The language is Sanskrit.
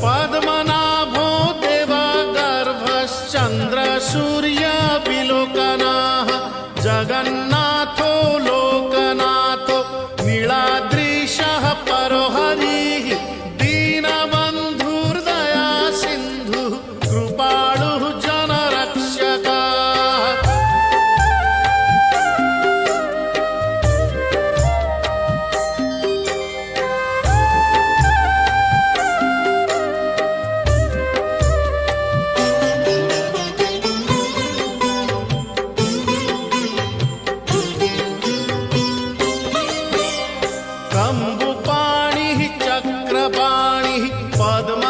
पद्मनाभो देवगर्भश्चन्द्रसूर्यविलोकनः जगन्नाथो लोकनाथो नीलाद्रीशः परो हरिः दीनबन्धुर्दया सिन्धुः कृपालुः जनरक्षकः। कम्बुपाणिः चक्रपाणिः पद्म